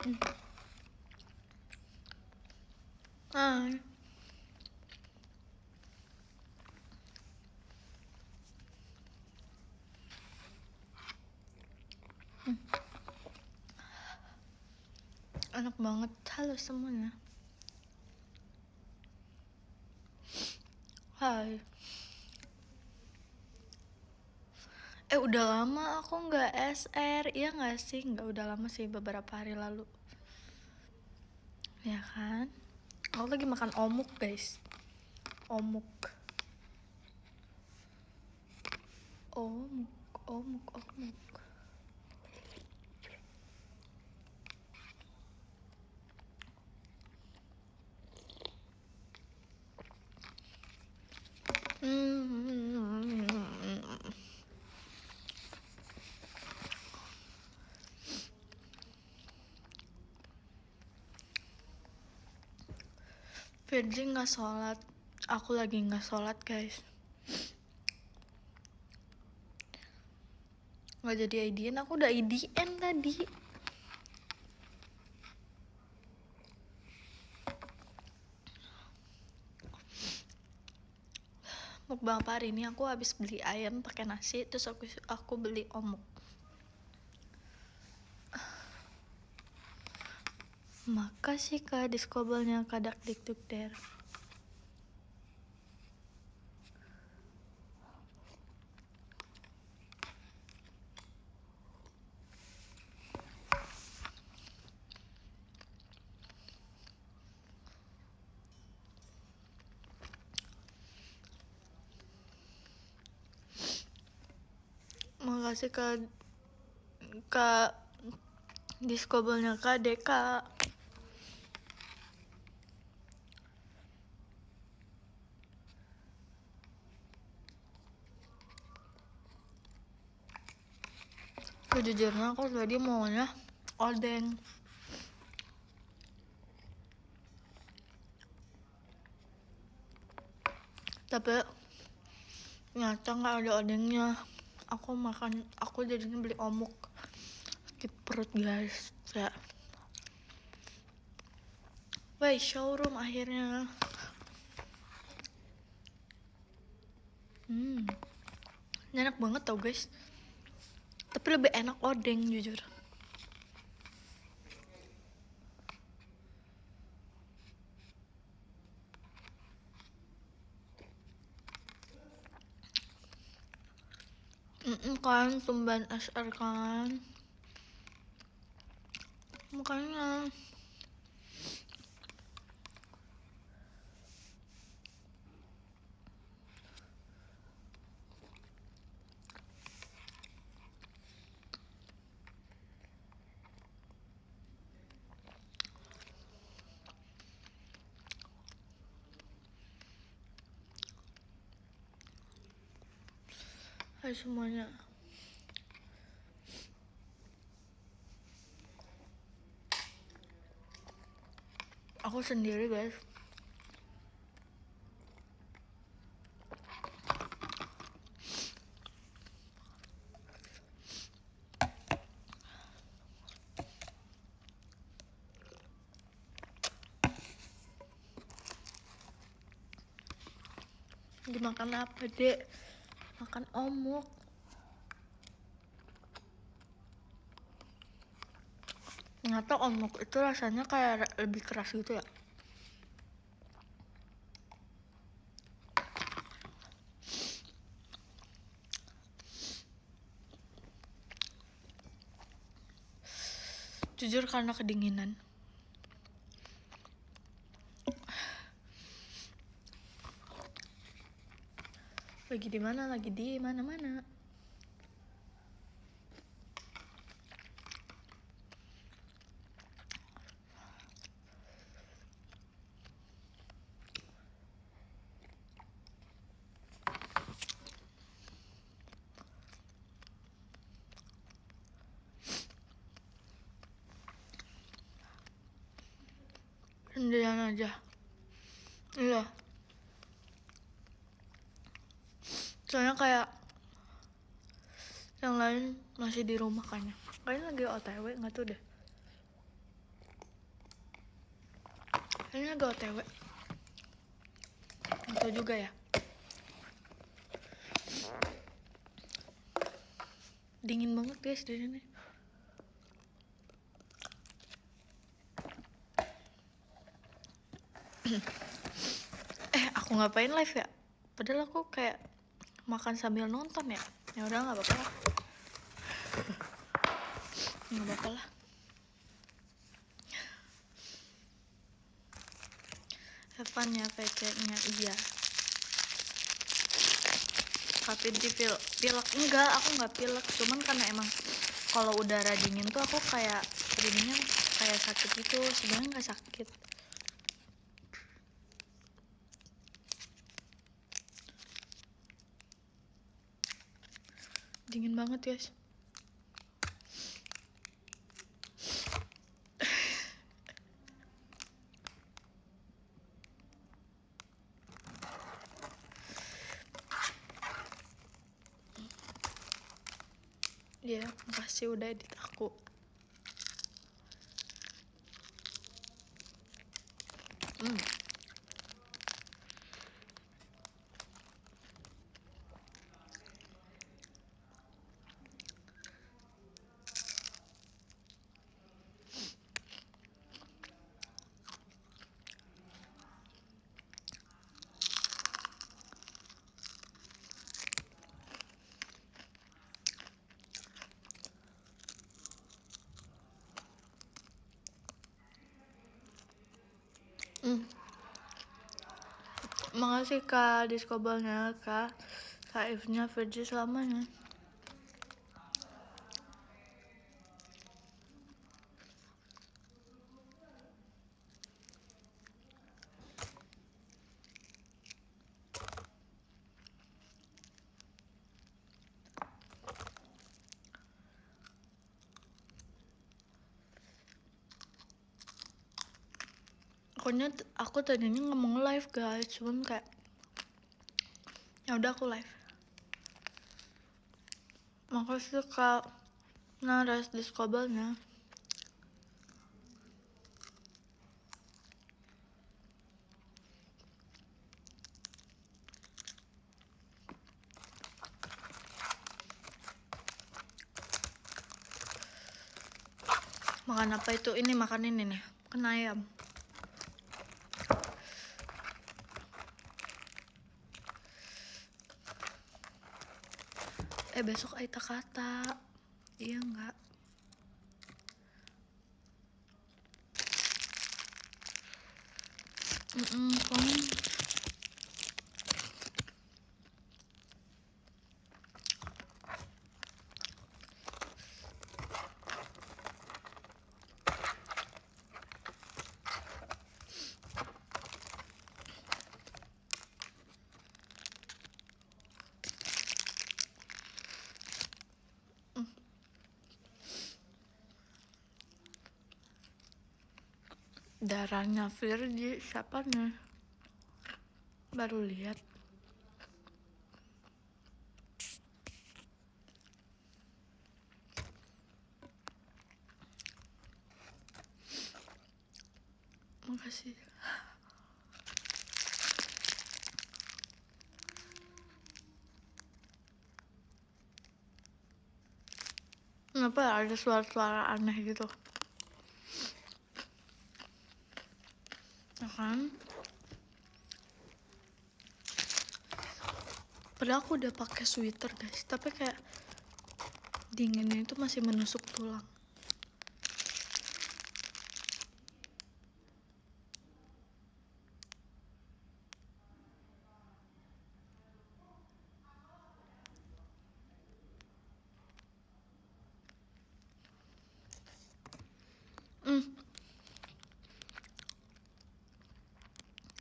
Hai. Enak banget. Halo semuanya. Hai. Udah lama aku nggak SR, iya nggak sih? Nggak udah lama sih, beberapa hari lalu. Ya kan? Aku lagi makan omuk guys. Omuk. Omuk, omuk, omuk. Virgin nggak sholat. Aku lagi nggak sholat guys. Nggak jadi IDN, aku udah IDN tadi. Mukbang apa hari ini? Aku habis beli ayam pakai nasi, terus aku beli omuk. Makasih kak diskobelnya kadak dikduk der. Makasih kak diskobelnya kak Deka. Sejujurnya aku tadi maunya odeng, tapi ternyata nggak ada odengnya. Aku jadinya beli omuk. Sakit perut guys ya. Woi, showroom akhirnya. Ini enak banget tau guys, tapi lebih enak odeng jujur. Kan tumben SR kan, makanya. Hai semuanya. Aku sendiri guys. Dimakan apa dek? Makan omuk. Ternyata omuk itu rasanya kayak lebih keras gitu ya. Jujur karena kedinginan. Lagi di mana? Lagi di mana-mana. Sendirian aja. Iya. Soalnya kayak yang lain masih di rumah kayaknya. Kayaknya lagi OTW, nggak tuh deh. Kayaknya agak OTW. Atau juga ya. Dingin banget guys di sini. Aku ngapain live ya? Padahal aku kayak makan sambil nonton ya. Ya udah nggak apa-apa lah. Nggak apa-apa lah. Have fun ya PC-nya, iya. Tapi di pilek enggak, aku nggak pilek, cuman karena emang kalau udara dingin tuh aku kayak jadinya kayak sakit gitu. Sebenarnya nggak sakit. Dingin banget guys. Iya, makasih udah edit aku. Makasih Kak Diskobalnya, Kak If-nya Virgi selamanya. Aku tadinya ngomong live guys, cuman kayak ya udah aku live. Makasih Kak Naras Diskobalnya. Makan apa itu? Ini makan ini nih, makan ayam. Besok Aita kata. Iya enggak? Kamu darahnya Virgi siapa nih? Baru lihat. Makasih. Kenapa ada suara-suara aneh gitu? Ya kan? Padahal aku udah pakai sweater guys, tapi kayak dinginnya itu masih menusuk tulang.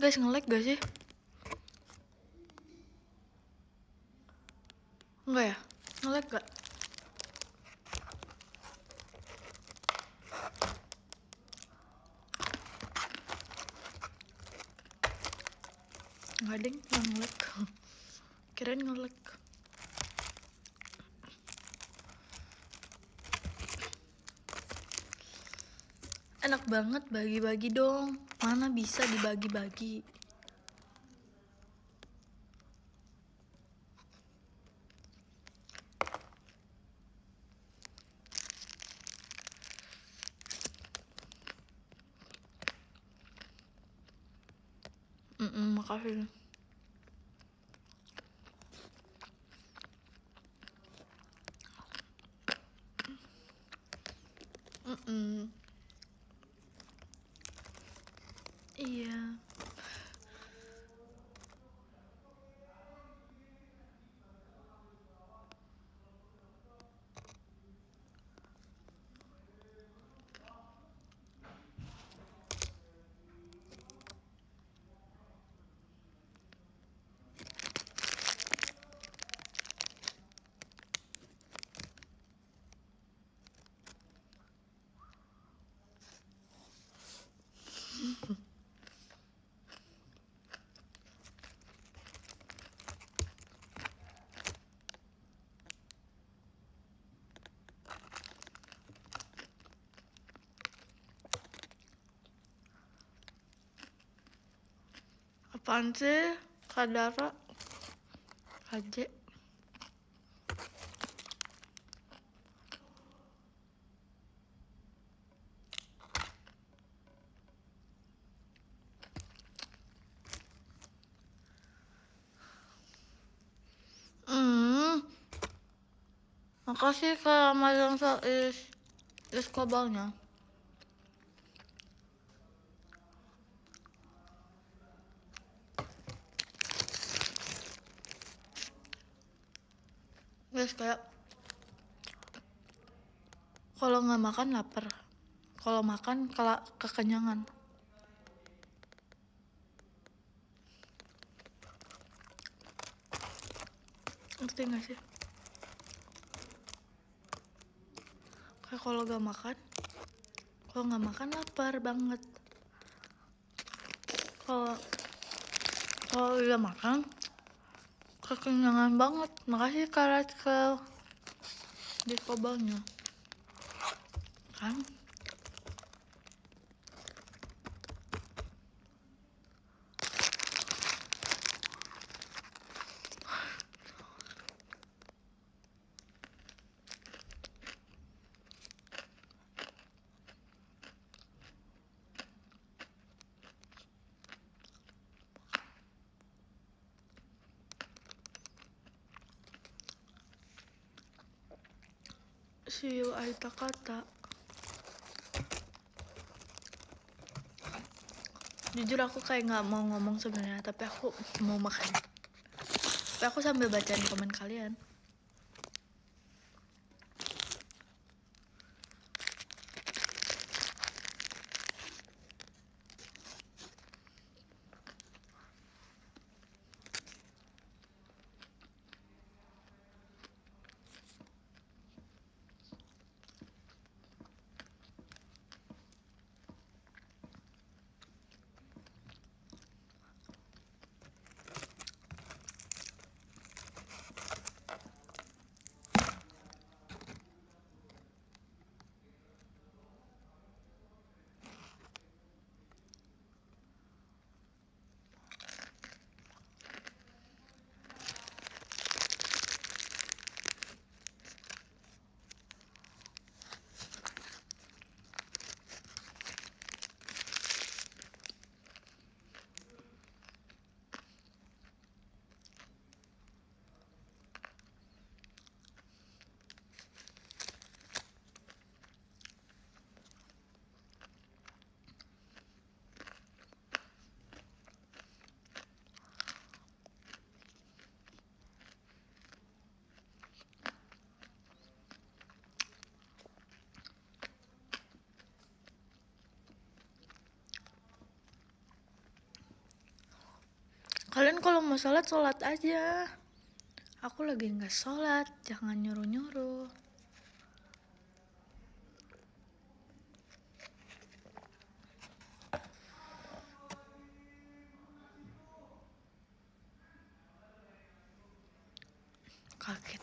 Guys, nge-lag gak sih? Enggak ya? Nge-lag gak? Enggak deng, yang nge-lag. Kirain nge-lag. Enak banget, bagi-bagi dong. Mana bisa dibagi-bagi. Makasih. Iya. Apaan sih, Kak Dara? Aja. Makasih Kak Mazang is kabarnya. Guys, kayak kalau nggak makan lapar, kalau makan kekenyangan. Ngerti nggak sih? Kayak kalau nggak makan lapar banget. Kalau udah makan kekenyangan banget. Makasih Kak Raskel di kobalnya kan. See you Aita kata. Jujur aku kayak nggak mau ngomong sebenarnya, tapi aku mau makan. Tapi aku sambil bacain komen kalian. Kalian kalau mau sholat aja. Aku lagi nggak sholat, jangan nyuruh-nyuruh. Kaget.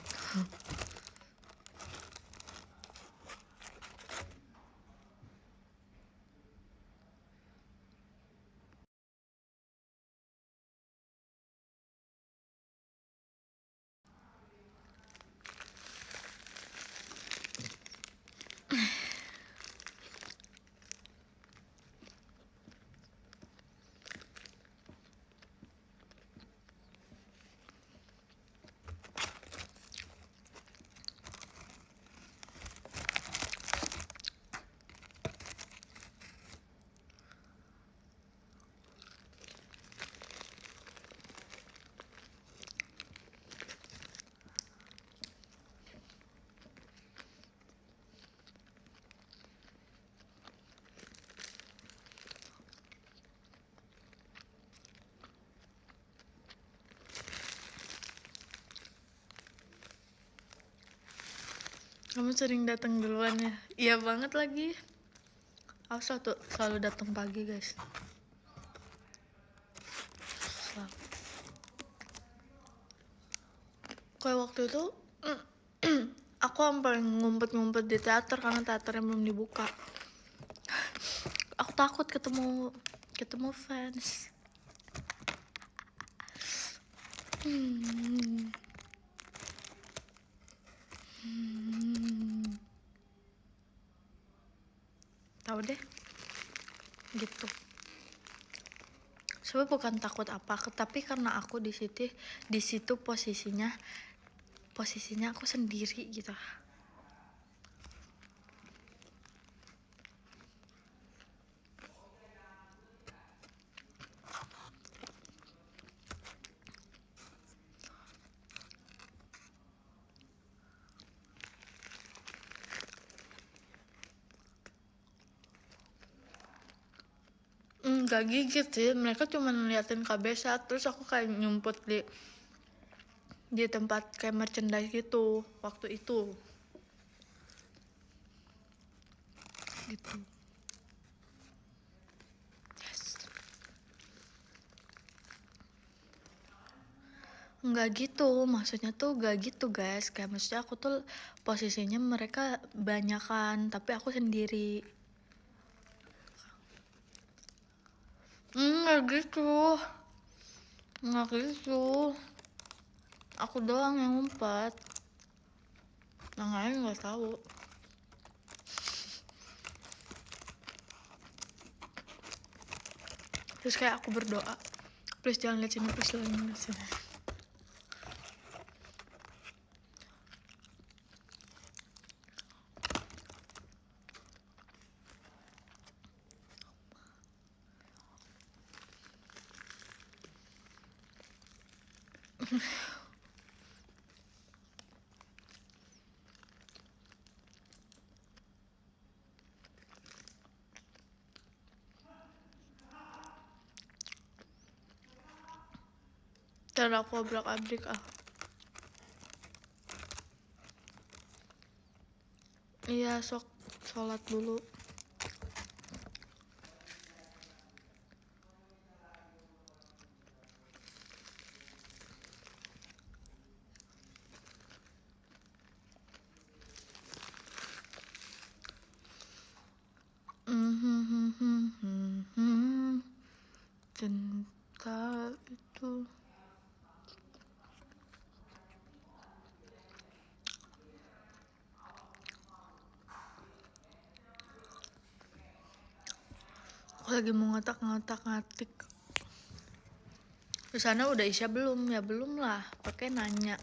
Kamu sering datang duluan ya? Iya banget lagi. Aku selalu datang pagi guys. Selalu. Kayak waktu itu aku sampai ngumpet-ngumpet di teater karena teaternya belum dibuka. Aku takut ketemu fans. Tahu deh, gitu. Sebenarnya bukan takut apa, tapi karena aku di situ posisinya aku sendiri gitu. Gak gigit sih, mereka cuma ngeliatin KBSA, terus aku kayak nyumput di tempat kayak merchandise gitu waktu itu gitu. Yes. Nggak gitu, maksudnya tuh gak gitu guys, kayak maksudnya aku tuh posisinya mereka banyakan tapi aku sendiri. Nggak gitu, nggak gitu, aku doang yang ngumpet, yang lain nggak tahu. Terus kayak aku berdoa, please jangan lihat sini, please jangan lihat sini. Dan aku obrak-abrik Iya, sok sholat dulu. Cinta itu aku lagi mau ngatik. Di sana udah Isya belum? Ya belum lah, pakai nanya.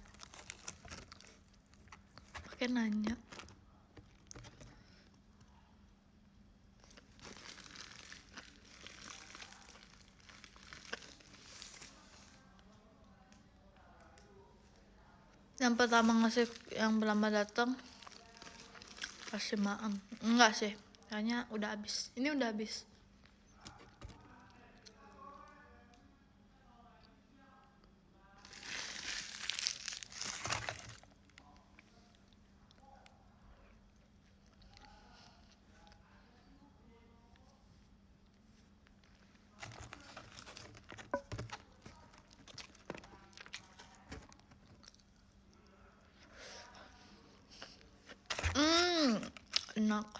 Yang pertama ngasih, yang pertama datang kasih maam. Enggak sih, kayaknya udah habis. Ini udah habis. Enak.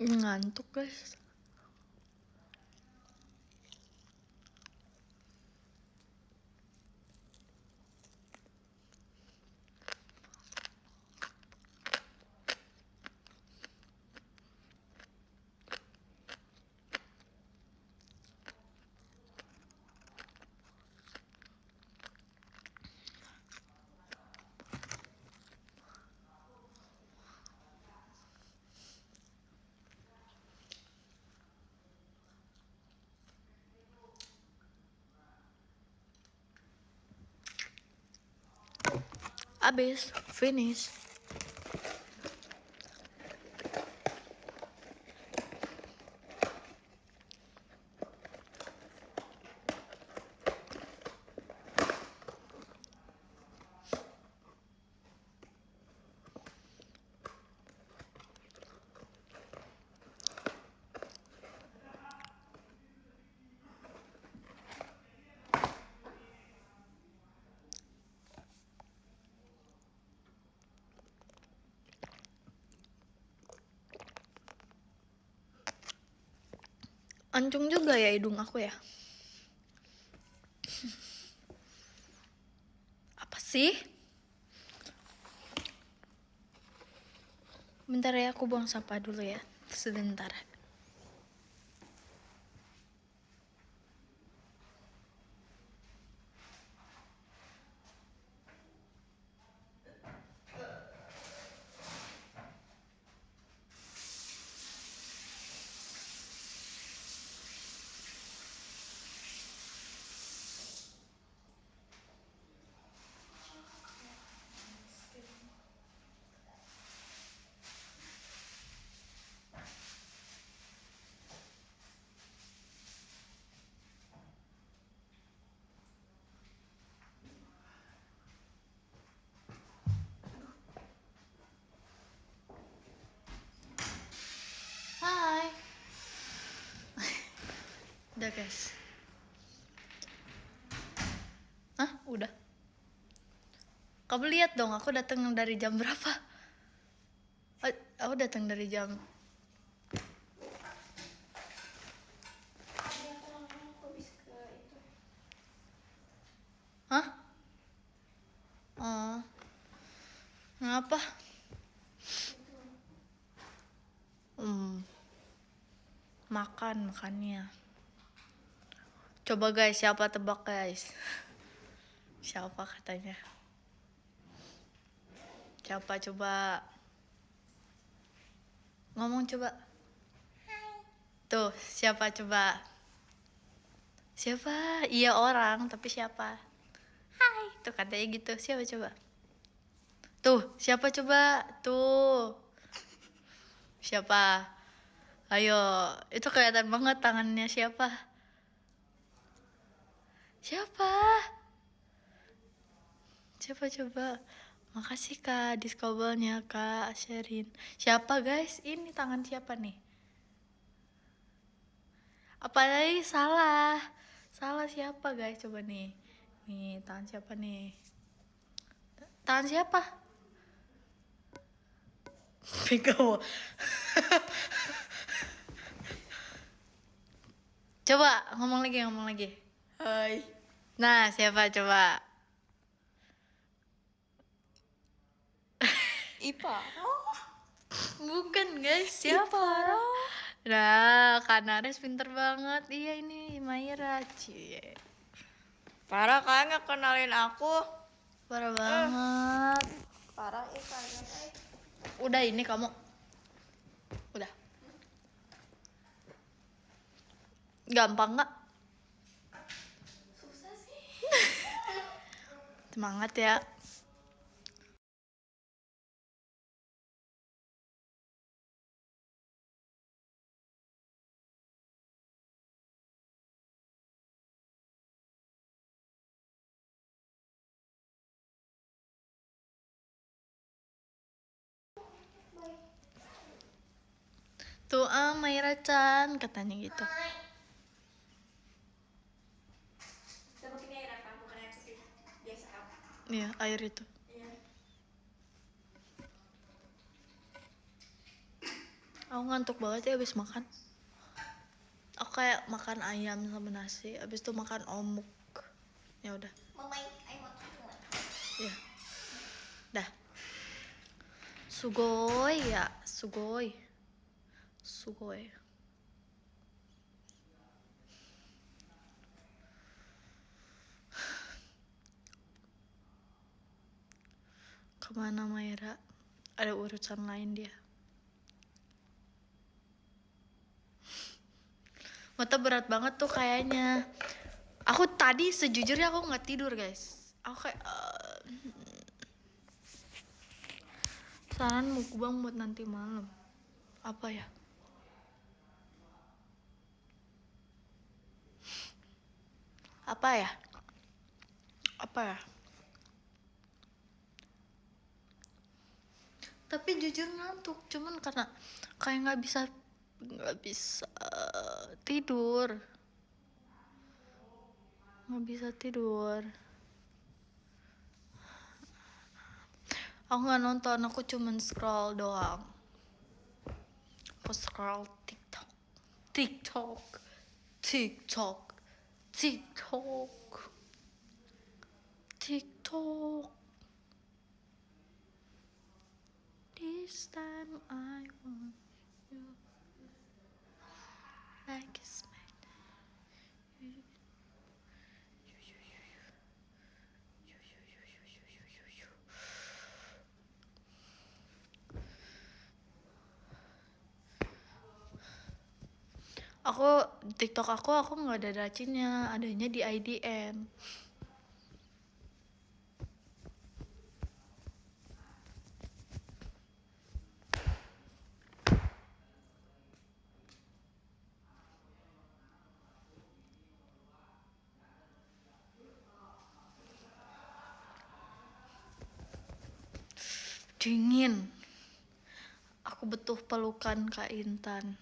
Ngantuk guys. Abis, finish. Ancung juga ya hidung aku ya. Apa sih? Bentar ya, aku buang sampah dulu ya. Sebentar. Hai. Udah guys. Hah? Udah. Kamu lihat dong, aku datang dari jam berapa? Aku datang dari jam. Hah? Oh. Ngapa? Makannya. Coba guys, siapa tebak guys? Siapa katanya? Siapa coba? Ngomong coba. Hai. Tuh, siapa coba? Siapa? Iya orang, tapi siapa? Hai, tuh katanya gitu. Siapa coba? Tuh, siapa coba? Tuh. Siapa? Ayo, itu kelihatan banget tangannya siapa? Siapa? Siapa coba? Makasih Kak, diskobelnya Kak Sherin. Siapa guys? Ini tangan siapa nih? Apalagi salah. Salah siapa guys? Coba nih. Nih, tangan siapa nih? Tangan siapa? Pegawa. Coba ngomong lagi. Hai. Nah, siapa coba? Iparo. Bukan guys, siapa? Iparo. Nah, Kanares pinter banget. Iya ini Maira, cie. Parah kan nggak kenalin aku. Parah banget. Parah kalian. Udah ini kamu. Udah. Gampang nggak? Susah sih. Semangat ya. Tuh Maira-chan katanya gitu. Kita pakai air apa? Bukan air putih. Biasa apa? Iya, air itu. Iya. Aku ngantuk banget ya abis makan. Aku kayak makan ayam sama nasi, abis itu makan omuk. Ya udah. Mama, I want to do it. Ya. Dah. Sugoi ya, sugoi. Sugoi. Kemana Mayra? Ada urusan lain dia. Mata berat banget tuh kayaknya. Aku tadi sejujurnya aku nggak tidur guys. Aku kayak saran mukbang buat nanti malam. Apa ya? Apa ya? Apa ya? Tapi jujur ngantuk, cuman karena kayak nggak bisa tidur, nggak bisa tidur. Aku nggak nonton, aku cuman scroll doang. Aku scroll TikTok, TikTok, TikTok, TikTok, TikTok. This time I want you like a smack. Aku TikTok aku nggak ada dacinnya, adanya di IDN. Dingin. Aku butuh pelukan Kak Intan.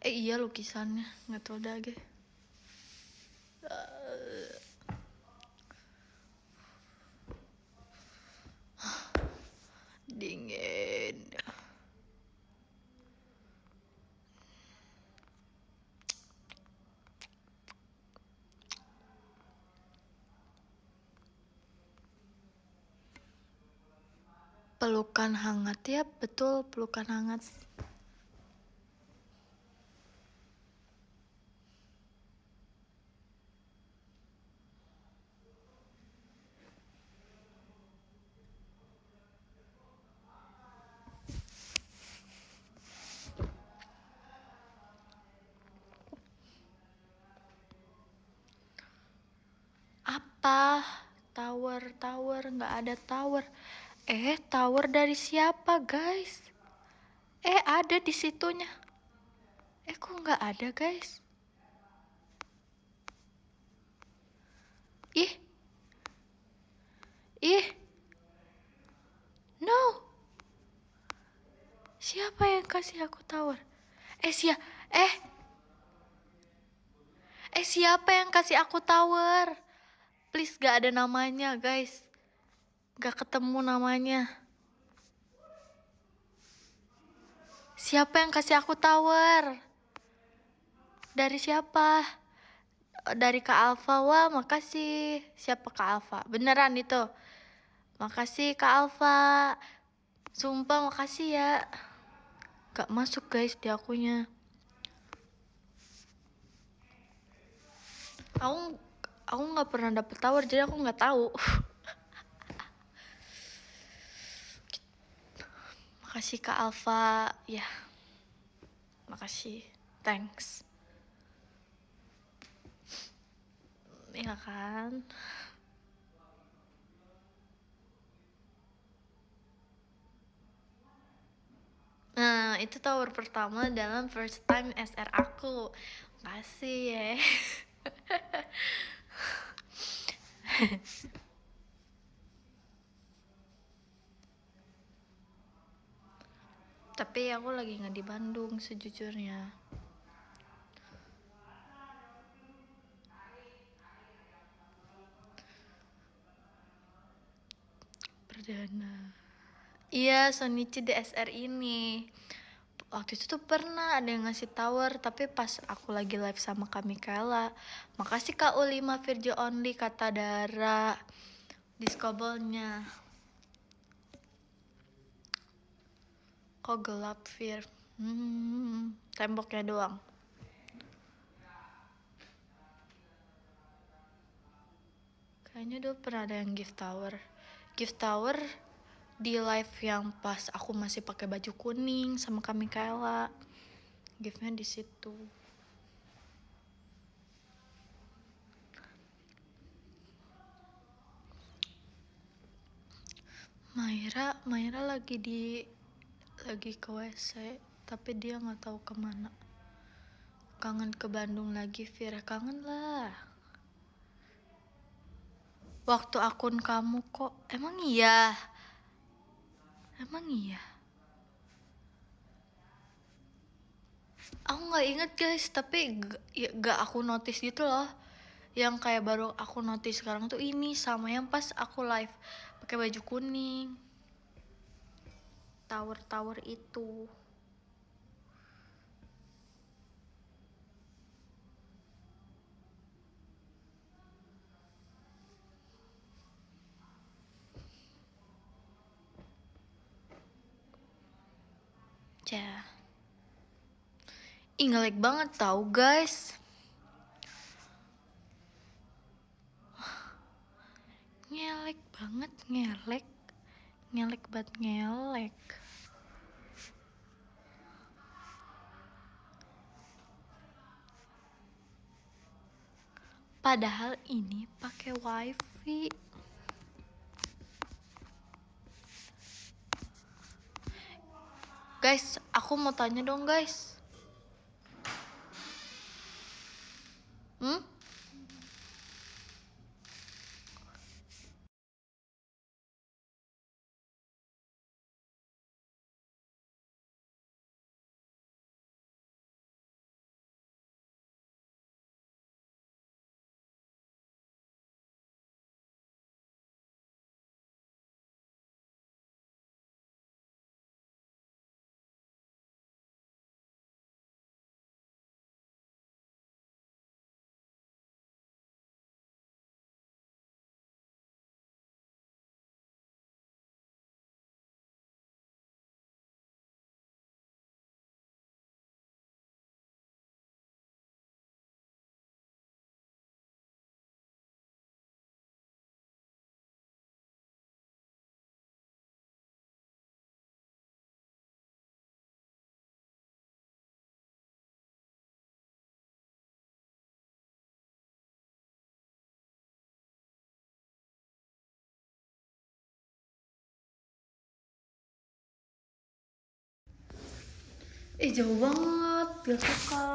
Iya lukisannya, nggak tahu dah ge. Dingin. Pelukan hangat ya, betul pelukan hangat. Apa? Tower, nggak ada tower. Tower dari siapa guys? Ada di situnya. Kok nggak ada guys? Ih, no. Siapa yang kasih aku tower? Siapa yang kasih aku tower? Please gak ada namanya guys. Gak ketemu namanya. Siapa yang kasih aku tower? Dari siapa? Dari Kak Alfa. Wah makasih. Siapa Kak Alfa? Beneran itu. Makasih Kak Alfa. Sumpah makasih ya. Gak masuk guys di akunya. Aku nggak pernah dapet tower jadi aku nggak tahu. Makasih Kak Alfa ya. Makasih. Thanks. Iya kan? Nah, itu tower pertama dalam first time SR aku. Makasih ya. Tapi aku lagi nggak di Bandung sejujurnya. Perdana. Iya, Sonichi DSR ini. waktu itu tuh pernah ada yang ngasih tower, tapi pas aku lagi live sama Kak Mikaela. Makasih Kak U5 Virgin Only, kata Dara. Discobolnya. Kok gelap, Vir? Temboknya doang. Kayaknya udah pernah ada yang gift tower. Gift tower di live yang pas aku masih pakai baju kuning sama Kak Mikaela. Giftnya di situ. Maira lagi ke WC, tapi dia nggak tahu kemana. Kangen ke Bandung lagi, Vir. Kangen lah. Waktu akun kamu kok. Emang iya? Aku nggak inget guys, tapi gak aku notice gitu loh. Yang kayak baru aku notice sekarang tuh ini sama yang pas aku live pakai baju kuning. Tower itu. Cah. Ih, nge-lag banget tau guys. Ngelek banget, ngelek banget, ngelek. Padahal ini pakai wifi. Guys, aku mau tanya dong guys. Jauh banget, gak suka.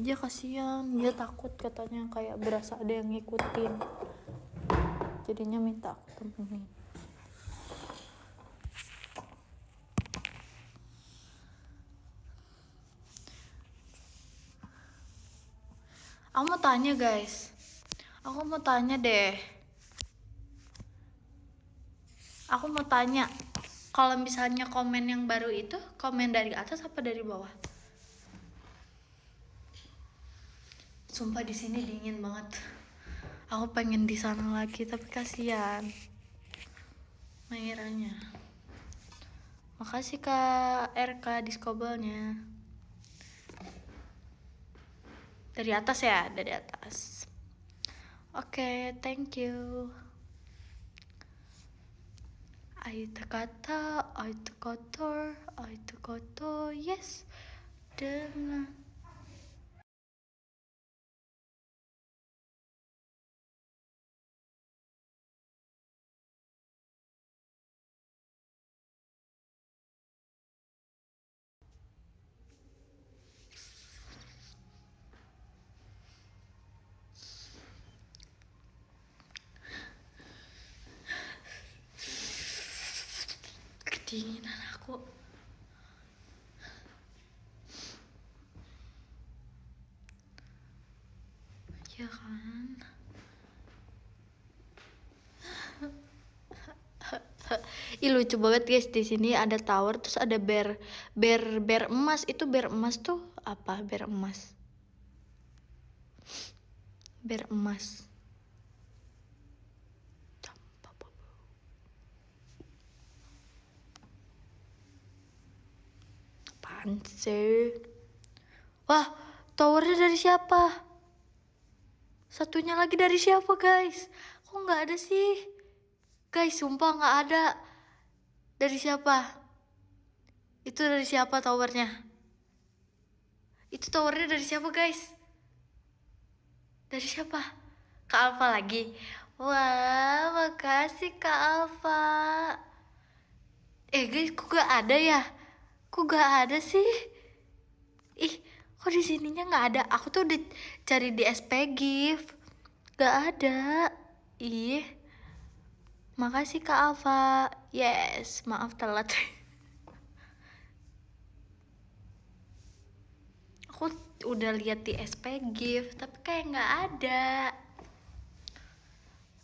Dia kasihan, dia takut katanya kayak berasa ada yang ngikutin. Jadinya minta aku temenin. Aku mau tanya guys. Aku mau tanya deh. Kalau misalnya komen yang baru itu, komen dari atas apa dari bawah? Sumpah di sini dingin banget. Aku pengen di sana lagi tapi kasihan Mairanya. Makasih Kak RK Discobolnya. Dari atas ya, dari atas. Oke, thank you. Aita kata, Aita kotor, yes. Dengan kedinginan aku. Ya kan? Ih lucu banget guys, di sini ada tower terus ada bear emas. Itu bear emas tuh apa? Bear emas. Bear emas. Apaan sih? Wah, towernya dari siapa? Satunya lagi dari siapa guys? Kok nggak ada sih? Guys, sumpah nggak ada. Dari siapa? Itu dari siapa towernya? Itu towernya dari siapa guys? Dari siapa? Kak Alfa lagi. Wah, makasih Kak Alfa. Guys, kok gak ada ya? Kok gak ada sih? Ih, kok di sininya nggak ada? Aku tuh udah cari di SP gift, gak ada. Ih, makasih Kak Alfa. Yes, maaf telat. Aku udah lihat di SP gift, tapi kayak nggak ada.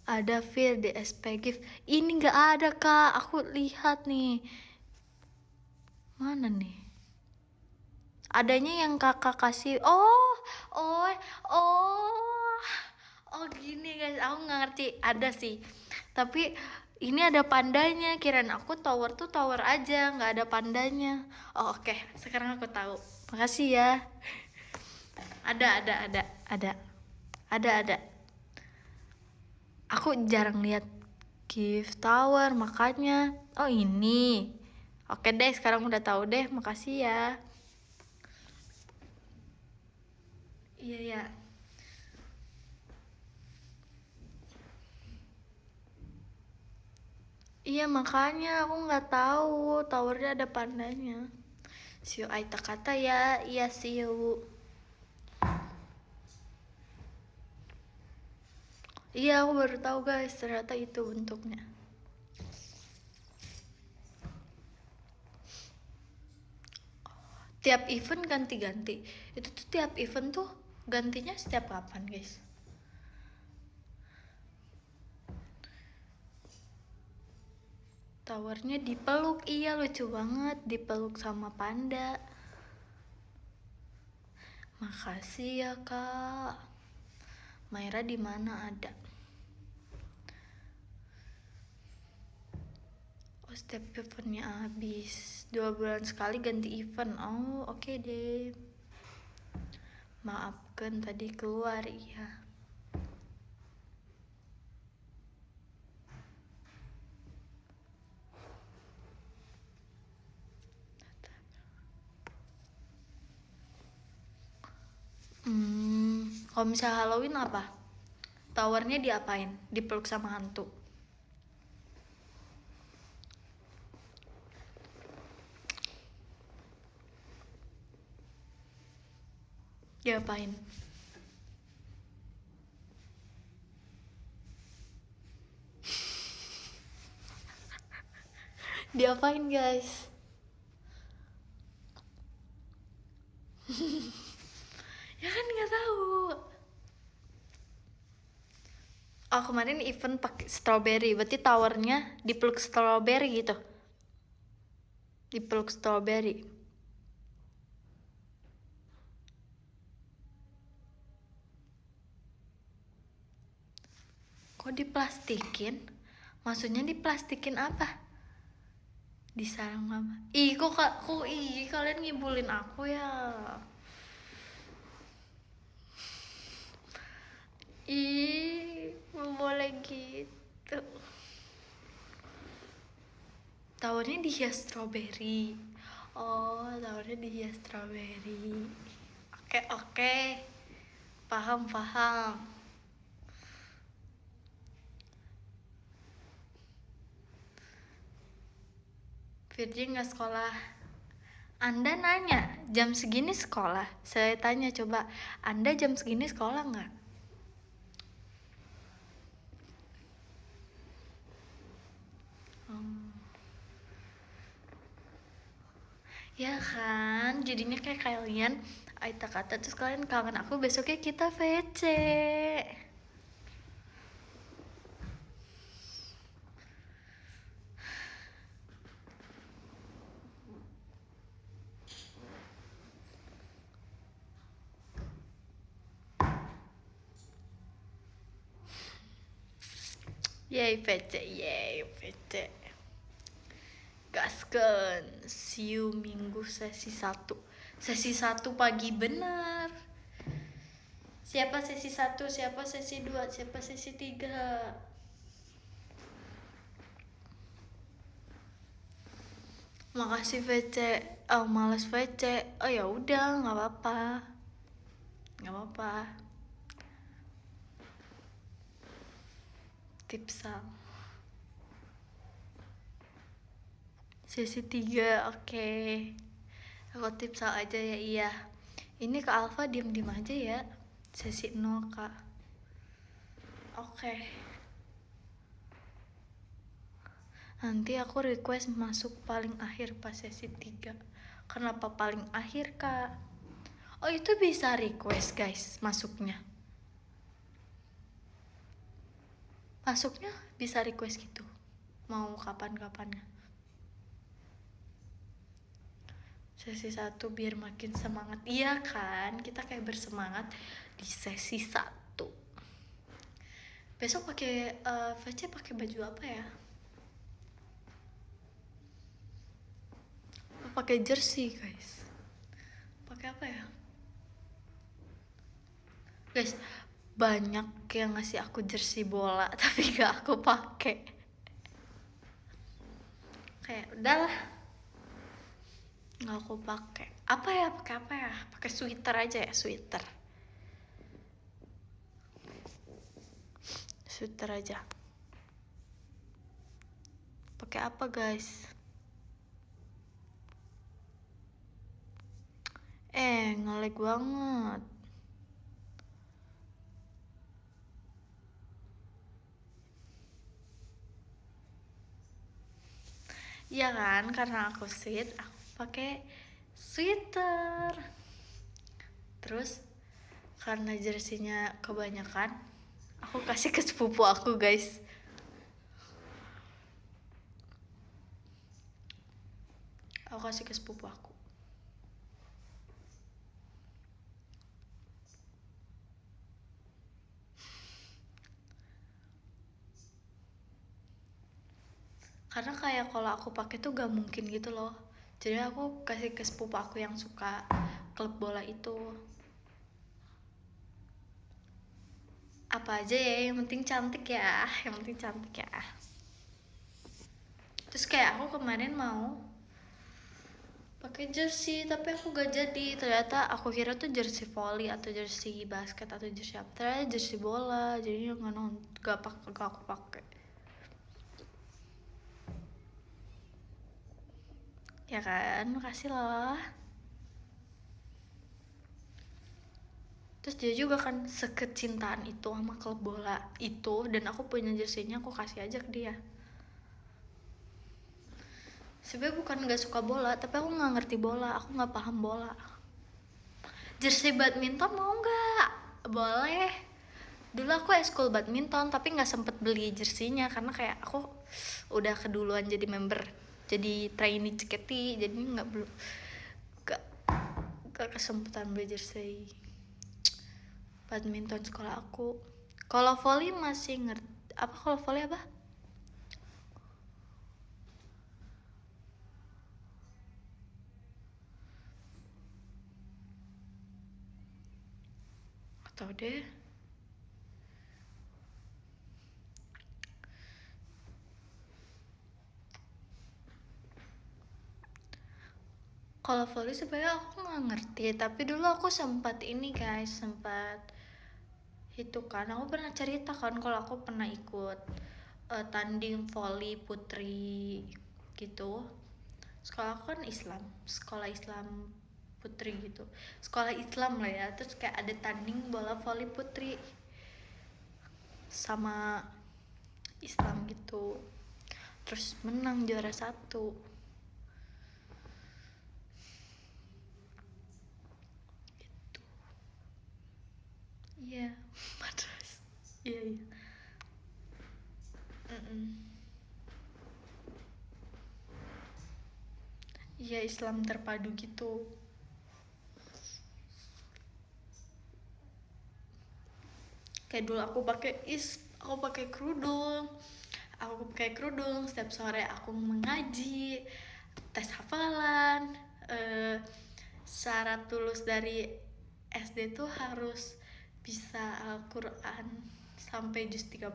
Ada feel di SP gift. Ini nggak ada Kak. Aku lihat nih. Mana nih? Adanya yang kakak kasih. Oh gini guys, aku nggak ngerti. Ada sih, tapi ini ada pandanya. Kirain aku tower tuh tower aja, nggak ada pandanya. Oh oke. Sekarang aku tahu. Makasih ya. Ada. Aku jarang lihat gift tower, makanya. Oh ini. Oke deh, sekarang udah tahu deh. Makasih ya. Iya ya. Iya makanya aku nggak tahu towernya ada pandanya. See you Aita kata ya. Iya see you. Iya aku baru tahu guys, ternyata itu bentuknya. Tiap event ganti-ganti. Itu tuh tiap event tuh gantinya setiap kapan guys? Towernya dipeluk. Iya lucu banget, dipeluk sama panda. Makasih ya Kak. Maira di mana ada? Oh, setiap eventnya habis 2 bulan sekali ganti event. Oh oke deh. Maafkan tadi keluar ya. Kalau misalnya Halloween apa? Towernya diapain? Dipeluk sama hantu. Diapain? Diapain guys? Ya kan nggak tahu. Oh kemarin event pakai strawberry, berarti towernya dipeluk strawberry gitu. Dipeluk strawberry. Kok diplastikin? Maksudnya diplastikin apa? Disarang apa? Kalian ngibulin aku ya. Boleh gitu. Towernya dihias strawberry. Oh, towernya dihias strawberry. Oke. Paham. Virgin nggak sekolah. Anda nanya jam segini sekolah. Saya tanya coba, Anda jam segini sekolah nggak? Ya kan, jadinya kayak kalian Aita kata terus kalian kangen aku, besoknya kita VC. Yay PC. Gaskeun. See you Minggu sesi 1. Sesi 1 pagi benar. Siapa sesi 1, siapa sesi 2, siapa sesi 3? Makasih VC. Oh, malas VC. Oh ya udah, nggak apa-apa. Nggak apa-apa. Tipsal. Sesi 3, oke. Aku tipsal aja ya, iya. Ini ke Alfa diem-diem aja ya. Sesi 0, Kak. Oke. Nanti aku request masuk paling akhir pas sesi 3. Kenapa paling akhir, Kak? Oh, itu bisa request, guys, masuknya. Masuknya bisa request gitu. Mau kapan-kapannya. Sesi 1 biar makin semangat. Iya kan? Kita kayak bersemangat di sesi 1. Besok pakai VC pakai baju apa ya? Pakai jersey, guys. Pakai apa ya? Guys, banyak yang ngasih aku jersey bola tapi gak aku pakai. Kayak udahlah. Nggak aku pakai. Apa ya? Pakai apa ya? Pakai sweater aja ya, sweater. Sweater aja. Pakai apa, guys? Nge-lag banget. Iya kan, karena aku sweet, aku pakai sweater. Terus karena jersinya kebanyakan, aku kasih ke sepupu aku, guys. Aku kasih ke sepupu aku. Karena kayak kalau aku pakai tuh gak mungkin gitu loh. Jadi aku kasih ke sepupu aku yang suka klub bola itu. Apa aja ya, yang penting cantik ya. Yang penting cantik ya. Terus kayak aku kemarin mau pakai jersey tapi aku gak jadi. Ternyata aku kira tuh jersey volley atau jersey basket atau jersey apa. Ternyata jersey bola. Jadi gak aku pakai. Ya kan, makasih loh. Terus dia juga kan sekecintaan itu sama klub bola itu, dan aku punya jersey-nya, aku kasih aja ke dia. Sebenernya bukan gak suka bola, tapi aku gak ngerti bola, aku gak paham bola. Jersey badminton mau gak? Boleh. Dulu aku eskul badminton, tapi gak sempet beli jersey-nya karena kayak aku udah keduluan jadi member, jadi trainee CKT, jadi gak kesempatan beli jersey badminton sekolah aku. Kalau volley masih ngerti. Apa kalau volley apa? Atau deh. Kalau volley sebenarnya aku nggak ngerti, tapi dulu aku sempat ini guys, sempat itu kan, aku pernah cerita kan kalau aku pernah ikut tanding volley putri gitu. Sekolah aku kan Islam, sekolah Islam putri gitu, sekolah Islam lah ya. Terus kayak ada tanding bola volley putri sama Islam gitu, terus menang juara 1. Iya, madras. Iya. Iya, Islam terpadu gitu. Kayak dulu aku pakai kerudung, aku pakai kerudung, setiap sore aku mengaji, tes hafalan. Syarat lulus dari SD tuh harus bisa Al-Quran sampai juz 30.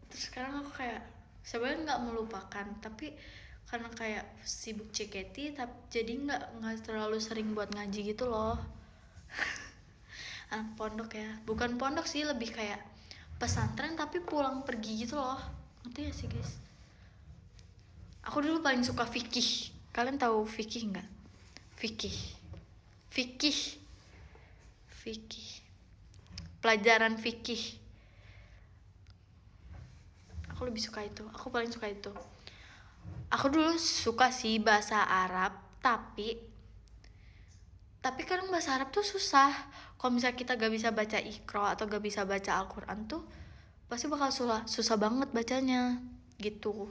Terus sekarang aku kayak sebenarnya nggak melupakan, tapi karena kayak sibuk JKT, jadi nggak terlalu sering buat ngaji gitu loh. Anak pondok ya, bukan pondok sih, lebih kayak pesantren tapi pulang pergi gitu loh, ngerti gak sih guys? Aku dulu paling suka fikih. Kalian tahu fikih nggak? Fikih, fikih, fikih, pelajaran fikih. Aku lebih suka itu, aku paling suka itu. Aku dulu suka sih bahasa Arab, tapi kadang bahasa Arab tuh susah. Kalau misalnya kita gak bisa baca Iqra atau gak bisa baca Al-Quran tuh pasti bakal susah banget bacanya gitu.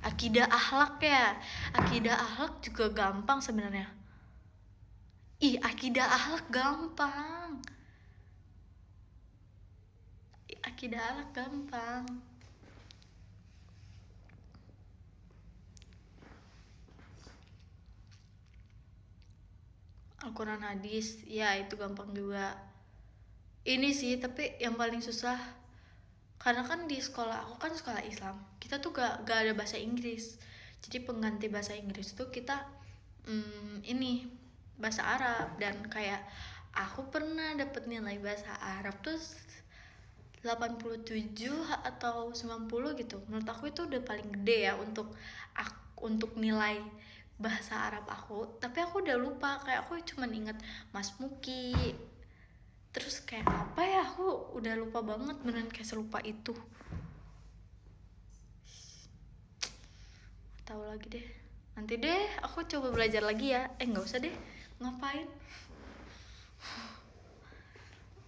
Akidah akhlak ya, akidah akhlak juga gampang sebenarnya. Akidah akhlak gampang. Akidah akhlak gampang. Al-Quran hadis, ya itu gampang juga. Ini sih, tapi yang paling susah karena kan di sekolah aku kan sekolah Islam, kita tuh gak ada bahasa Inggris. Jadi pengganti bahasa Inggris tuh kita ini bahasa Arab. Dan kayak aku pernah dapet nilai bahasa Arab tuh 87 atau 90 gitu. Menurut aku itu udah paling gede ya untuk nilai bahasa Arab aku. Tapi aku udah lupa, kayak aku cuman inget Mas Muki. Terus kayak apa ya, aku udah lupa banget, beneran kayak selupa itu. Tahu lagi deh. Nanti deh aku coba belajar lagi ya. Nggak usah deh. Ngapain?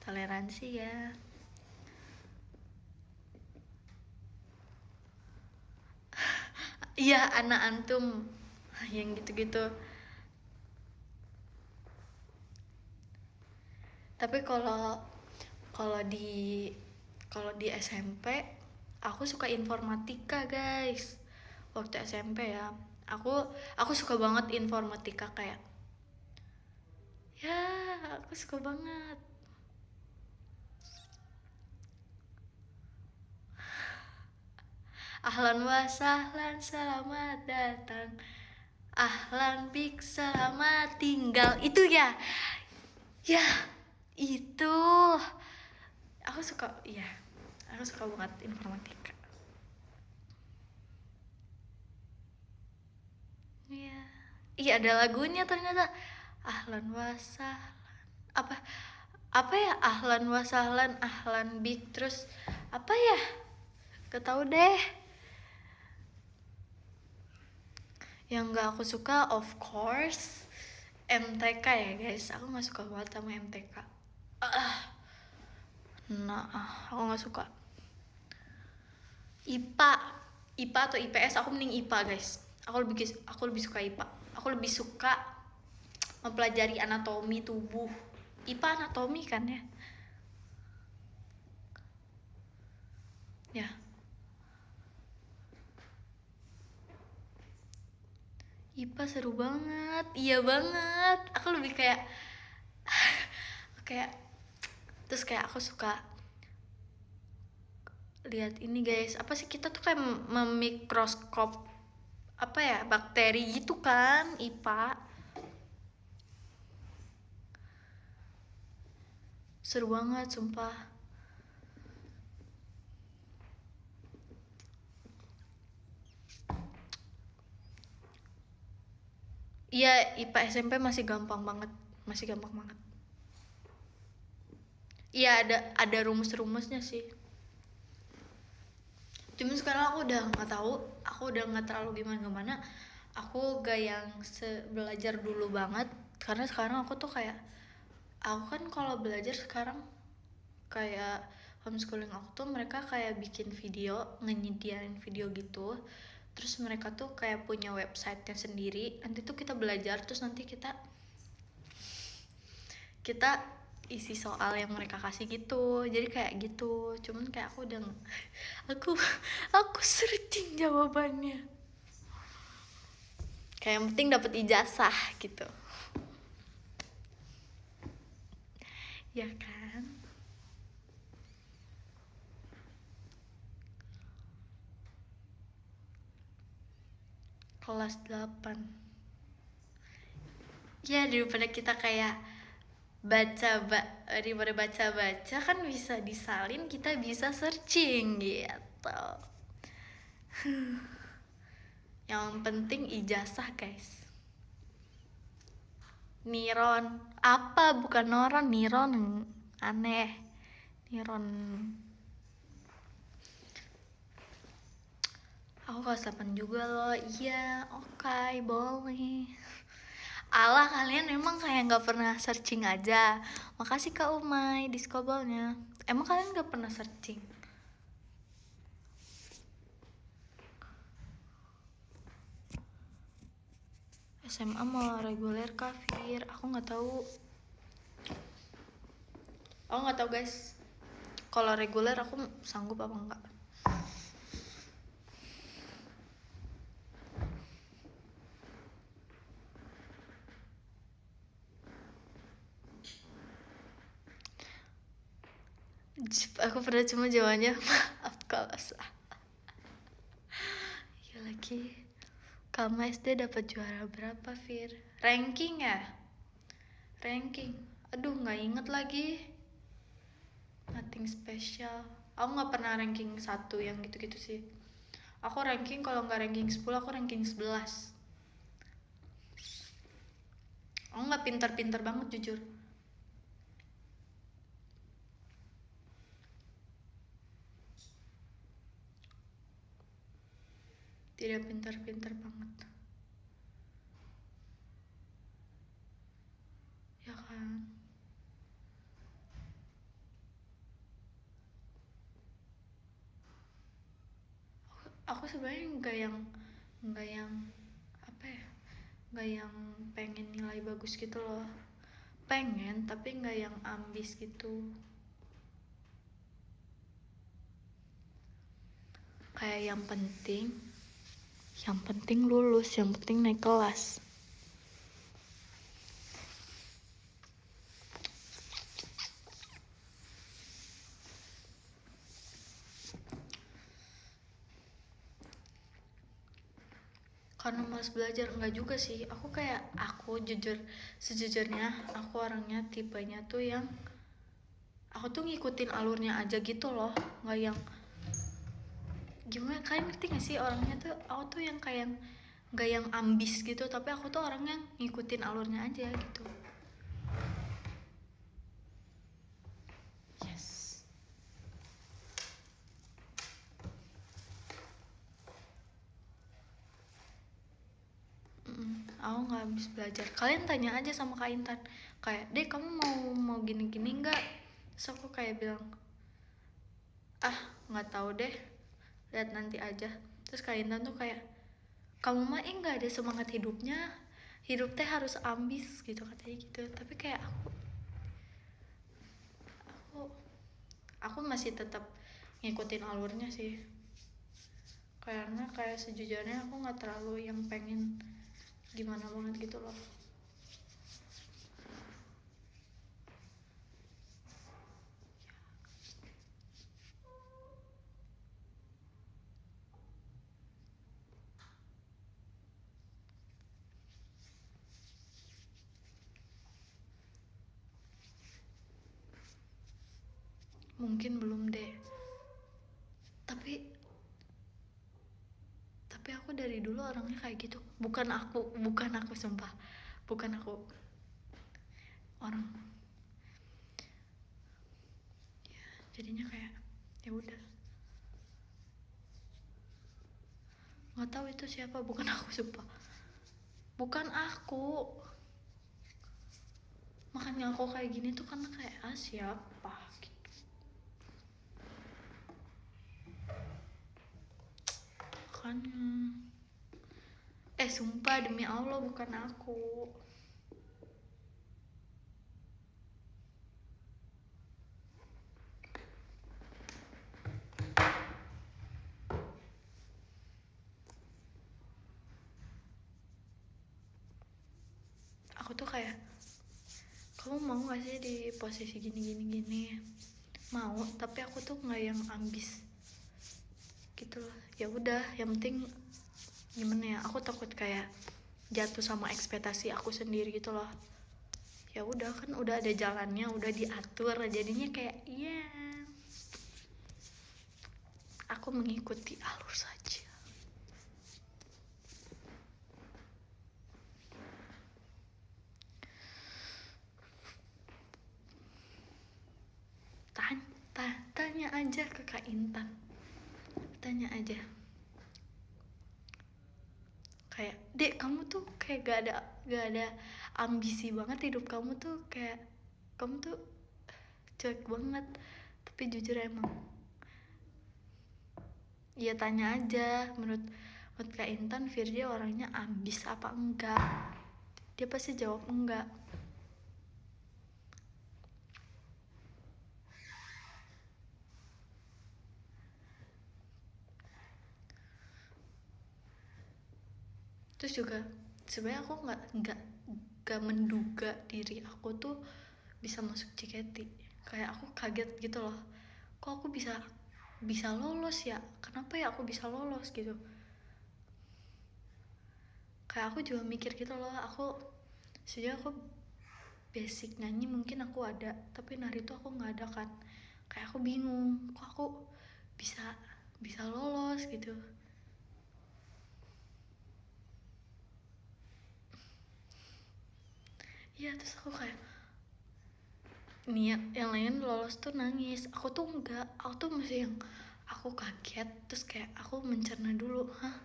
Toleransi ya. Iya, anak antum yang gitu-gitu. Tapi kalau di SMP aku suka informatika guys. Waktu SMP ya, aku suka banget informatika, kayak ya aku suka banget. Ahlan wa sahlan, selamat datang. Ahlan bik, selamat tinggal. Itu ya itu aku suka banget informatika. Iya ada lagunya ternyata. Ahlan wa sahlan, apa ya, ahlan wa sahlan, ahlan bik, terus apa ya, gak tau deh. Yang gak aku suka of course MTK ya guys. Aku gak suka banget sama MTK. Aku gak suka. IPA atau IPS, aku mending IPA guys. Aku lebih suka IPA. Aku lebih suka mempelajari anatomi tubuh. IPA anatomi kan ya. IPA seru banget. Iya banget. Aku lebih kayak terus kayak aku suka lihat ini guys, apa sih, kita tuh kayak memikroskop apa ya, bakteri gitu kan, IPA. Seru banget sumpah. Iya, IPA SMP masih gampang banget. Iya, ada rumus-rumusnya sih. Cuman sekarang aku udah nggak tahu, aku udah nggak terlalu gimana. Aku gak yang belajar dulu banget, karena sekarang aku tuh kayak, aku kan kalau belajar sekarang kayak homeschooling aku tuh, mereka kayak bikin video, nyediain video gitu. Terus mereka tuh kayak punya websitenya sendiri. Nanti tuh kita belajar, terus nanti kita isi soal yang mereka kasih gitu, jadi kayak gitu. Cuman kayak aku udah aku searching jawabannya, kayak yang penting dapat ijazah gitu ya kan. Kelas 8 ya, daripada kita kayak daripada baca kan bisa disalin, kita bisa searching gitu. Yang penting ijazah guys. Niron apa, bukan Noron, Niron aneh. Niron. Aku kelas 8 juga loh. Iya, oke, boleh. Alah, kalian emang kayak gak pernah searching aja. Makasih Kak Umay diskobolnya. Emang kalian gak pernah searching? SMA mau reguler kafir, aku nggak tahu. Aku nggak tahu guys. Kalau reguler aku sanggup apa enggak? Aku pernah cuma jawabannya maaf kalau salah. Ya lagi. Kamu SD dapat juara berapa, Fir? Ranking ya? Ranking. Aduh, nggak inget lagi. Nothing special. Aku nggak pernah ranking 1 yang gitu-gitu sih. Aku ranking, kalau nggak ranking 10, aku ranking 11. Aku nggak pintar-pintar banget jujur. Tidak pintar-pintar banget. Ya kan? Aku sebenarnya nggak yang apa ya, nggak yang pengen nilai bagus gitu loh. Pengen, tapi nggak yang ambis gitu. Kayak yang penting lulus, yang penting naik kelas. Karena malas belajar, enggak juga sih. Aku sejujurnya aku orangnya tipenya tuh yang aku tuh ngikutin alurnya aja gitu loh, nggak yang gimana, kalian ngerti gak sih orangnya tuh. Aku tuh yang kayak nggak yang ambis gitu, tapi aku tuh orangnya ngikutin alurnya aja gitu. Yes. Aku nggak habis belajar. Kalian tanya aja sama Kak Intan, kayak deh kamu mau gini-gini nggak? Terus aku kayak bilang, nggak tahu deh, lihat nanti aja. Terus Kak Intan tuh kayak, kamu mah nggak ada semangat hidupnya, hidup teh harus ambis gitu katanya gitu. Tapi kayak aku masih tetap ngikutin alurnya sih, karena kayak sejujurnya aku nggak terlalu yang pengen gimana banget gitu loh. Mungkin belum deh, tapi aku dari dulu orangnya kayak gitu. Bukan aku sumpah, bukan aku orang ya, jadinya kayak ya udah, nggak tahu itu siapa. Bukan aku sumpah, bukan aku. Makanya aku kayak gini tuh karena kayak siapa gitu. Kan sumpah demi Allah bukan aku. tuh kayak, kamu mau gak sih di posisi gini, mau, tapi aku tuh nggak yang ambis gitu loh. Ya udah, yang penting gimana ya, aku takut kayak jatuh sama ekspektasi aku sendiri gitu loh. Ya udah, kan udah ada jalannya, udah diatur, jadinya kayak iya, aku mengikuti alur saja. Tanya aja ke Kak Intan, tanya aja kayak, Dek, kamu tuh kayak gak ada ambisi banget, hidup kamu tuh kayak kamu tuh cuek banget. Tapi jujur emang, ya tanya aja, menurut Kak Intan, Virja orangnya ambis apa enggak? Dia pasti jawab enggak. Terus juga sebenarnya aku nggak menduga diri aku tuh bisa masuk JKT. Kayak aku kaget gitu loh, kok aku bisa lolos ya, kenapa ya aku bisa lolos gitu. Kayak aku juga mikir gitu loh, sejak aku basic nyanyi mungkin aku ada, tapi nari tuh aku nggak ada kan. Kayak aku bingung, kok aku bisa lolos gitu. Iya, terus aku kayak niat yang lain lolos tuh nangis, aku tuh enggak, aku tuh masih yang aku kaget. Terus kayak aku mencerna dulu, hah,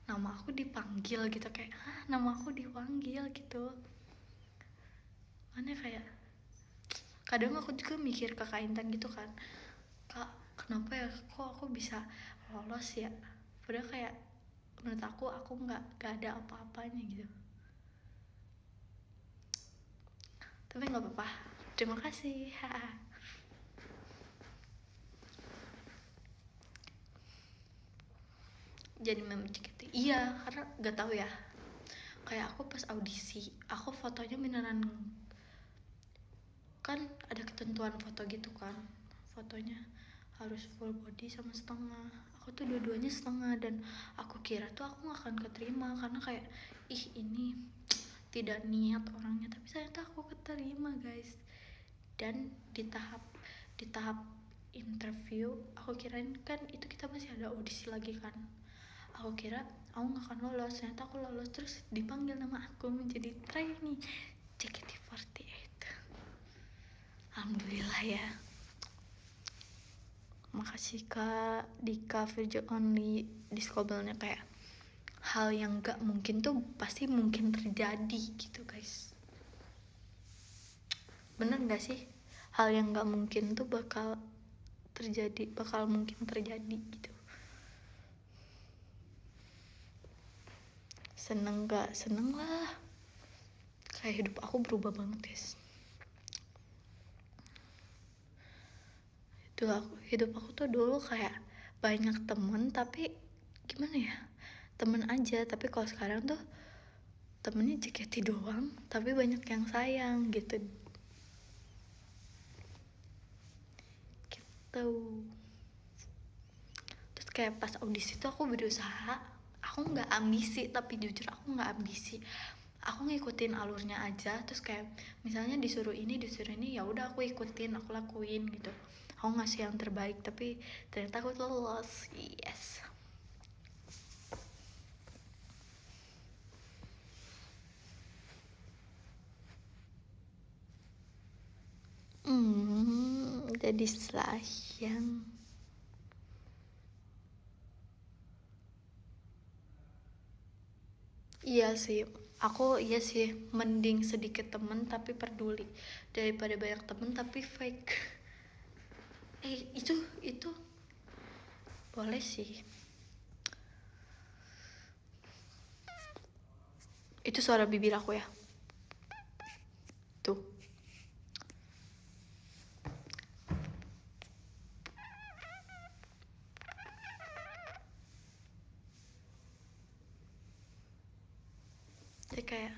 nama aku dipanggil gitu, kayak hah, nama aku dipanggil gitu. Makanya kayak kadang aku juga mikir ke Kak Intan gitu kan, Kak, kenapa ya kok aku bisa lolos ya, padahal kayak menurut aku nggak ada apa-apanya gitu. Tapi nggak apa-apa, terima kasih. Jadi memang JKT, iya, karena nggak tahu ya, kayak aku pas audisi, aku fotonya beneran, kan ada ketentuan foto gitu kan, fotonya harus full body sama setengah. Aku tuh dua-duanya setengah, dan aku kira tuh aku gak akan keterima karena kayak, ih, ini tidak niat orangnya. Tapi ternyata aku keterima, guys. Dan di tahap interview, aku kirain kan itu kita masih ada audisi lagi kan, aku kira aku gak akan lolos. Ternyata aku lolos, terus dipanggil nama aku menjadi trainee JKT48. Alhamdulillah ya. Makasih Kak Dika, Virgo Only, Discobalnya kayak hal yang gak mungkin tuh pasti mungkin terjadi gitu, guys. Bener gak sih? Hal yang gak mungkin tuh bakal mungkin terjadi gitu. Seneng gak? Seneng lah. Kayak hidup aku berubah banget, guys. Hidup aku tuh dulu kayak banyak temen, tapi gimana ya, temen aja. Tapi kalau sekarang tuh temennya JKT doang, tapi banyak yang sayang gitu. Terus kayak pas audisi tuh aku berusaha, aku nggak ambisi, tapi jujur aku nggak ambisi, aku ngikutin alurnya aja. Terus kayak misalnya disuruh ini ya udah aku ikutin, aku lakuin gitu. Aku ngasih yang terbaik, tapi ternyata aku lolos. Yes. Jadi sayang. Iya sih, iya sih, mending sedikit temen tapi peduli daripada banyak temen tapi fake. Itu boleh sih. Itu suara bibir aku ya. Tuh. Jadi kayak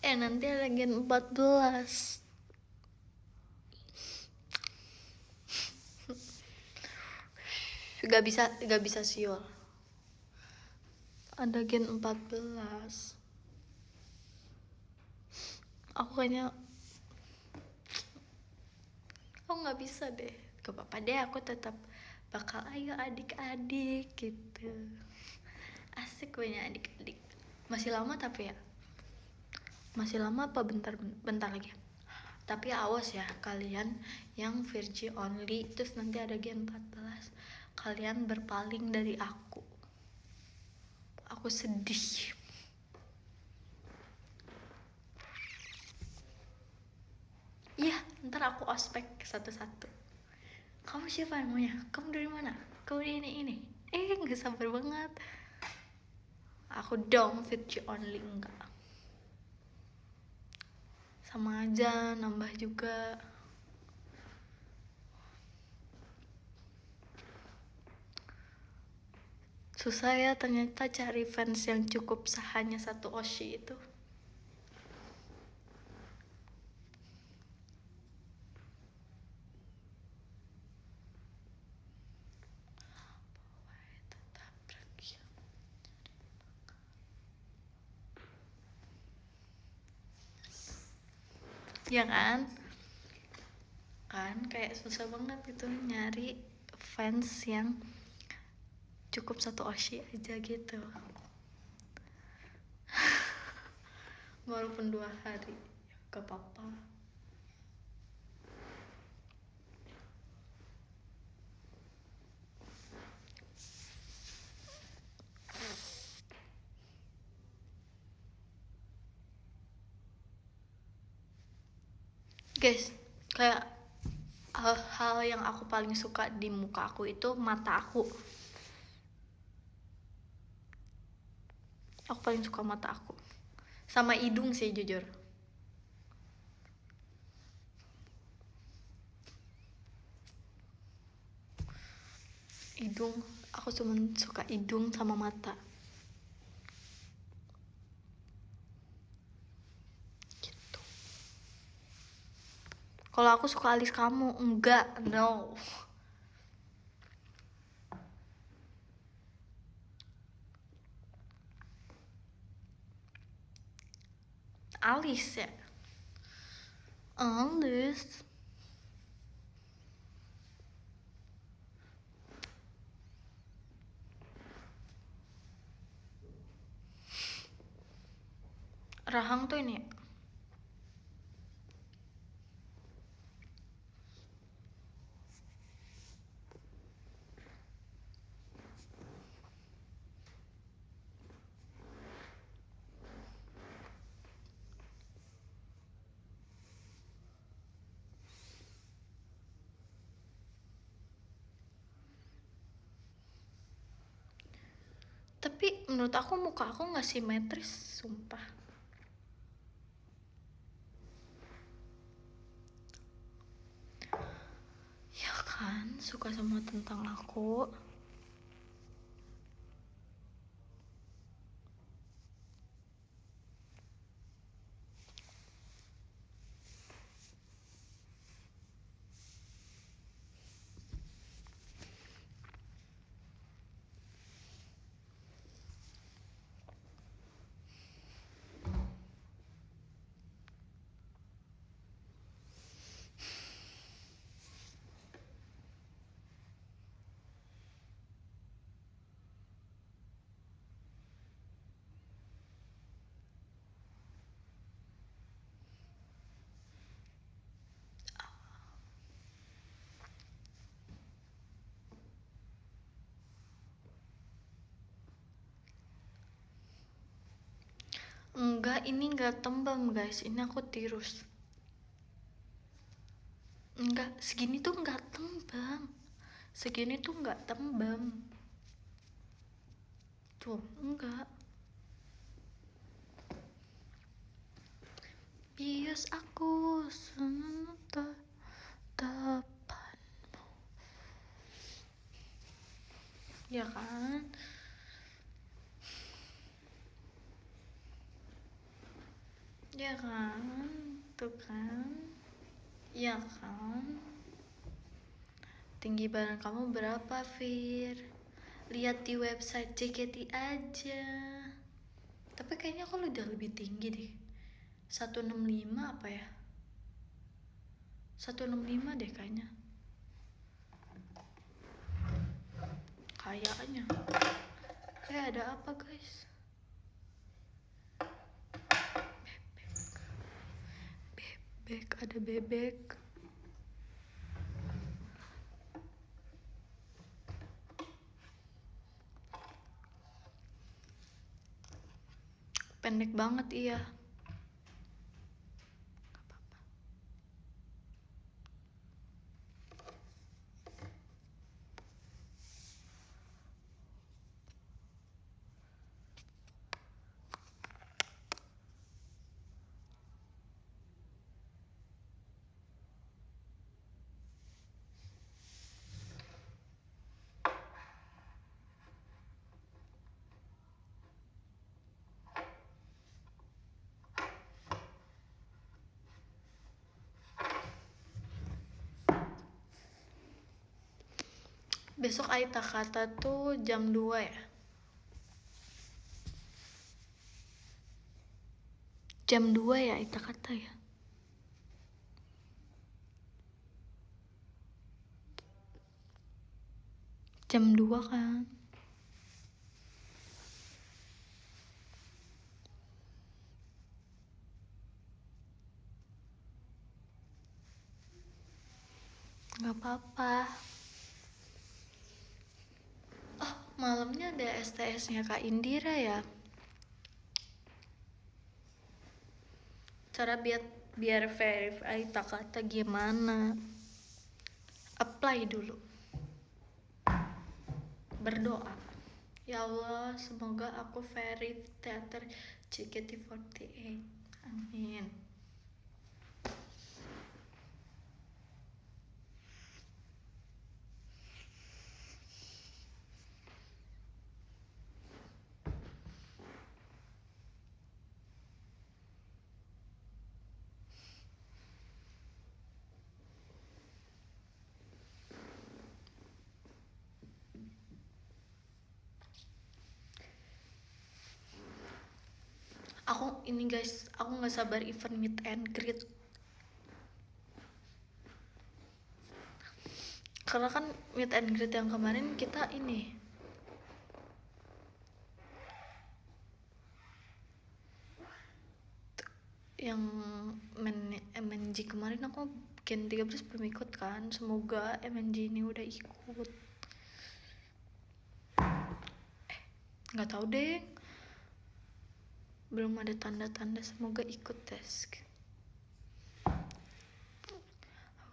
Nanti ada gen 14. Gak bisa siul. Ada gen 14. Aku kayaknya aku nggak bisa deh. Gak apa-apa deh, aku tetap bakal ayo adik-adik gitu. Asik punya adik-adik. Masih lama tapi ya. Masih lama apa bentar lagi. Tapi awas ya kalian yang virgin only terus nanti ada gen 14. Kalian berpaling dari aku. Aku sedih. Iya, ntar aku ospek satu-satu. Kamu siapa namanya? Kamu dari mana? Kamu ini. Gak sabar banget. Aku dong virgin only enggak. Sama aja, nambah juga. Susah ya ternyata cari fans yang cukup hanya satu Oshi itu. Ya kan? Kan kayak susah banget gitu nyari fans yang cukup satu Oshi aja gitu. Walaupun 2 hari gak apa-apa. Guys, kayak hal yang aku paling suka di muka aku itu mata aku. Aku paling suka mata aku. Sama hidung sih jujur. Hidung, aku cuma suka hidung sama mata. Gitu. Kalau aku suka alis kamu, enggak, no. Alis ya. Alis. Rahang tuh ini. Tapi menurut aku muka aku nggak simetris, sumpah. Ya kan, suka sama tentang aku. Enggak, ini enggak tembam guys, ini aku tirus. Enggak, segini tuh enggak tembam. Segini tuh enggak tembam. Tuh, enggak. Bias aku tatapanmu. Ya kan? Ya kan, tuh kan, ya kan. Tinggi badan kamu berapa, Fir? Lihat di website JKT aja. Tapi kayaknya aku udah lebih tinggi deh. 165 apa ya? 165 deh kayaknya. Kayaknya. Ada apa, guys? Bebek, ada bebek. Pendek banget, iya. Besok Aita kata tuh jam 2 ya? Jam 2 ya Aita kata ya? Jam 2 kan? Gak apa-apa. Oh, malamnya ada STS-nya Kak Indira ya? Cara biar verify Aita kata gimana? Apply dulu. Berdoa. Ya Allah, semoga aku verif teater JKT48. Amin. Ini guys, aku nggak sabar event meet and greet. Karena kan meet and greet yang kemarin kita ini yang MNG kemarin aku bikin 13 belum ikut kan. Semoga MNG ini udah ikut. Nggak tahu deh, belum ada tanda-tanda, semoga ikut tes. I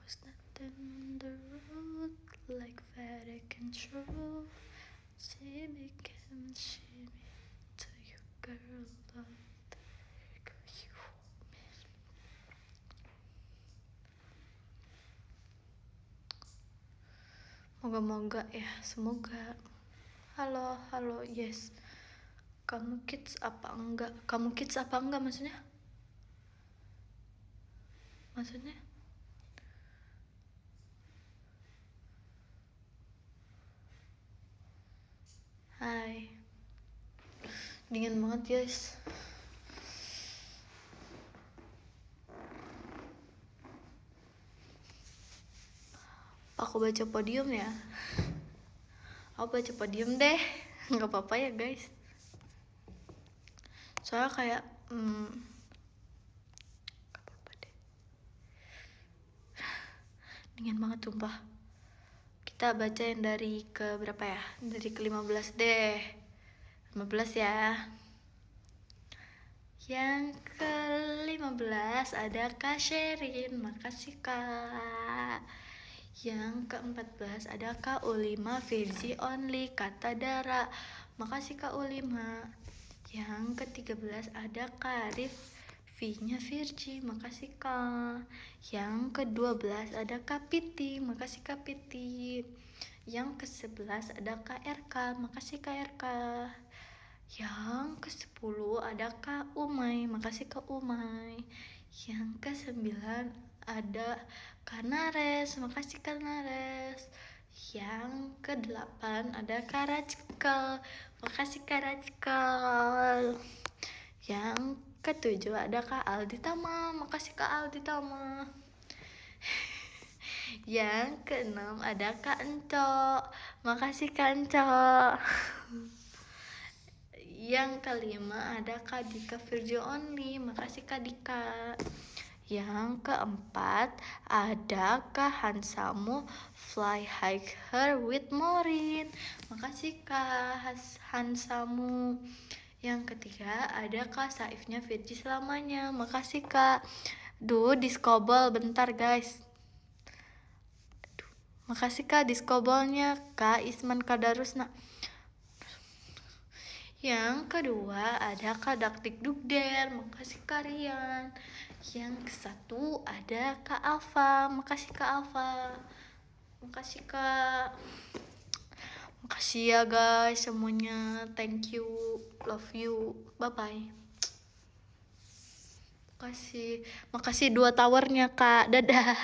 was nothing on the road like very control. She became she to you girl love. Moga-moga ya, semoga. Halo, yes. Kamu kids apa enggak? Maksudnya? Hai. Dingin banget, guys. Aku baca podium ya. Aku baca podium deh. Nggak apa-apa ya, guys. Soalnya kayak nggak apa-apa deh. Dingin banget sumpah. Kita baca yang dari ke berapa ya? Dari ke 15 deh. 15 ya. Yang ke 15 ada Kak Sherin. Makasih Kak. Yang ke 14 ada Kak Ulima Virgi Only kata Dara. Makasih Kak Ulima. Yang ke 13 ada Kak Rif V-nya Virgi. Makasih Kak. Yang ke 12 ada Kak Piti. Makasih Kak Piti. Yang ke 11 ada Kak RK. Makasih Kak RK. Yang ke-10 ada Kak Umay, makasih Kak Umay. Yang ke-9 ada Kak Nares, makasih Kak Nares. Yang ke-8 ada Kak Rajkal, makasih Kak Rajkal. Yang ke-7 ada Kak Aldi Tama, makasih Kak Aldi Tama. Yang ke-6 ada Kak Enco, makasih Kak Enco. Yang ke-5 ada Kak Dika Virgil Only, makasih Kak Dika. Yang ke-4 ada Kak Hansamu Fly Hiker with Morin, makasih Kak Hansamu. Yang ketiga ada Kak Saifnya Virgi selamanya, makasih Kak. Diskobel bentar guys. Makasih Kak diskobolnya Kak Isman Kadarusna. Yang kedua ada Kak Dakdik Dugder, makasih Kak Rian. Yang ke-1 ada Kak Alfa, makasih Kak Alfa. Makasih Kak. Makasih ya guys semuanya. Thank you, love you, bye bye. Makasih 2 towernya Kak, dadah.